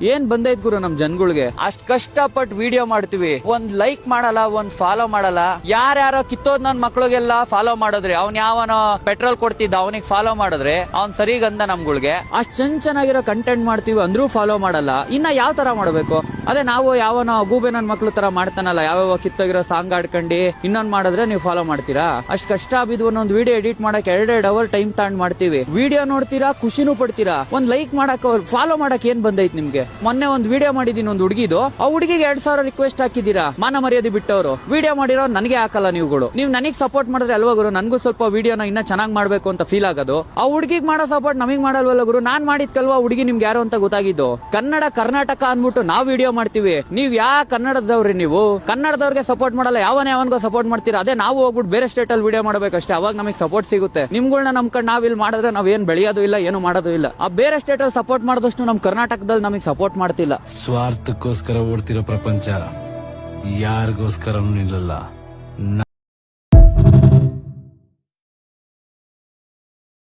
ಏನ್ ಬಂದೈತ್ ಗುರು ನಮ್ ಜನಗಳಿಗೆ ಅಷ್ಟ್ ಕಷ್ಟಪಟ್ಟು ವಿಡಿಯೋ ಮಾಡ್ತೀವಿ, ಒಂದ್ ಲೈಕ್ ಮಾಡಲ್ಲ, ಒಂದ್ ಫಾಲೋ ಮಾಡಲ್ಲ. ಯಾರ್ಯಾರೋ ಕಿತ್ತೋದ್ ನನ್ ಮಕ್ಳಿಗೆಲ್ಲ ಫಾಲೋ ಮಾಡಿದ್ರೆ, ಅವ್ನ್ ಯಾವನೋ ಪೆಟ್ರೋಲ್ ಕೊಡ್ತಿದ್ದ ಅವನಿಗೆ ಫಾಲೋ ಮಾಡಿದ್ರೆ ಅವ್ನ್ ಸರಿಗಂದ ನಮ್ಗಳಿಗೆ. ಅಷ್ಟ್ ಚೆನ್ನಾಗಿರೋ ಕಂಟೆಂಟ್ ಮಾಡ್ತೀವಿ ಅಂದ್ರೂ ಫಾಲೋ ಮಾಡಲ್ಲ. ಇನ್ನ ಯಾವ ತರ ಮಾಡ್ಬೇಕು? ಅದೇ ನಾವು ಯಾವನೋ ಗೂಬೆ ನನ್ ಮಕ್ಳು ತರ ಮಾಡ್ತಾನಲ್ಲ, ಯಾವ ಕಿತ್ತೋಗಿರೋ ಸಾಂಗ್ ಆಡ್ಕೊಂಡಿ ಇನ್ನೊಂದ್ ಮಾಡಿದ್ರೆ ನೀವು ಫಾಲೋ ಮಾಡ್ತೀರಾ? ಅಷ್ಟ್ ಕಷ್ಟ ಬಿದ್ದು ಒಂದೊಂದ್ ವಿಡಿಯೋ ಎಡಿಟ್ ಮಾಡಕ್ 2 ಅವರ್ ಟೈಮ್ ತಗೊಂಡ್ ಮಾಡ್ತೀವಿ. ವಿಡಿಯೋ ನೋಡ್ತೀರಾ, ಖುಷಿನೂ ಪಡ್ತೀರಾ. ಒಂದ್ ಲೈಕ್ ಮಾಡಕ್, ಫಾಲೋ ಮಾಡಕ್ ಏನ್ ಬಂದೈತ್ ನಿಮ್ಗೆ? ಮೊನ್ನೆ ಒಂದ್ ವಿಡಿಯೋ ಮಾಡಿದೀನಿ ಒಂದ್ ಹುಡುಗಿದು, ಆ ಹುಡುಗಿಗೆ 2,000 ರಿಕ್ವೆಸ್ಟ್ ಹಾಕಿದೀರಾ. ಮಾನ ಮರ್ಯಾದೆ ಬಿಟ್ಟವರು ವಿಡಿಯೋ ಮಾಡಿರೋ ನನಗೆ ಹಾಕಲ್ಲ ನೀವುಗಳು. ನೀವು ನನಗ್ ಸಪೋರ್ಟ್ ಮಾಡಿದ್ರೆ ಅಲ್ವಾ ಗುರು ನನ್ಗೂ ಸ್ವಲ್ಪ ವಿಡಿಯೋನ ಇನ್ನ ಚೆನ್ನಾಗ್ ಮಾಡ್ಬೇಕು ಅಂತ ಫೀಲ್ ಆಗೋದು. ಆ ಹುಡುಗಿಗೆ ಮಾಡೋ ಸಪೋರ್ಟ್ ನಮಗ್ ಮಾಡಲ್ವಲ್ಲ ಗುರು. ನಾನ್ ಮಾಡಿದ್ಕಲ್ವಾ ಹುಡುಗಿ ನಿಮ್ಗೆ ಯಾರು ಅಂತ ಗೊತ್ತಾಗಿದ್ದು. ಕನ್ನಡ ಕರ್ನಾಟಕ ಅನ್ಬಿಟ್ಟು ನಾವ್ ವಿಡಿಯೋ ಮಾಡ್ತೀವಿ. ನೀವ್ ಕನ್ನಡದವ್ರಿ? ನೀವು ಕನ್ನಡದವ್ರಿಗೆ ಸಪೋರ್ಟ್ ಮಾಡಲ್ಲ, ಯಾವನ್ಗೋ ಸಪೋರ್ಟ್ ಮಾಡ್ತೀರಾ. ಅದೇ ನಾವು ಹೋಗ್ಬಿಟ್ಟು ಬೇರೆ ಸ್ಟೇಟ್ ಅಲ್ಲಿ ವಿಡಿಯೋ ಮಾಡ್ಬೇಕಷ್ಟೇ, ಅವಾಗ ನಮಗೆ ಸಪೋರ್ಟ್ ಸಿಗುತ್ತೆ. ನಿಮ್ಗಳನ್ನ ನಮ್ಕಂಡ್ ನಾವ್ ಇಲ್ಲಿ ಮಾಡಿದ್ರೆ ನಾವ್ ಏನ್ ಬೆಳೆಯೋದು ಇಲ್ಲ, ಏನು ಮಾಡೋದು ಇಲ್ಲ. ಆ ಬೇರೆ ಸ್ಟೇಟ್ ಅಲ್ಲಿ ಸಪೋರ್ಟ್ ಮಾಡಿದಷ್ಟು ನಮ್ ಕರ್ನಾಟಕದಲ್ಲಿ ನಮಗೆ ಸಪೋರ್ಟ್ ಮಾಡ್ತಿಲ್ಲ. ಸ್ವಾರ್ಥಕ್ಕೋಸ್ಕರ ಓಡ್ತಿರೋ ಪ್ರಪಂಚ ಯಾರಿಗೋಸ್ಕರ ನಿಲ್ಲಲ್ಲ.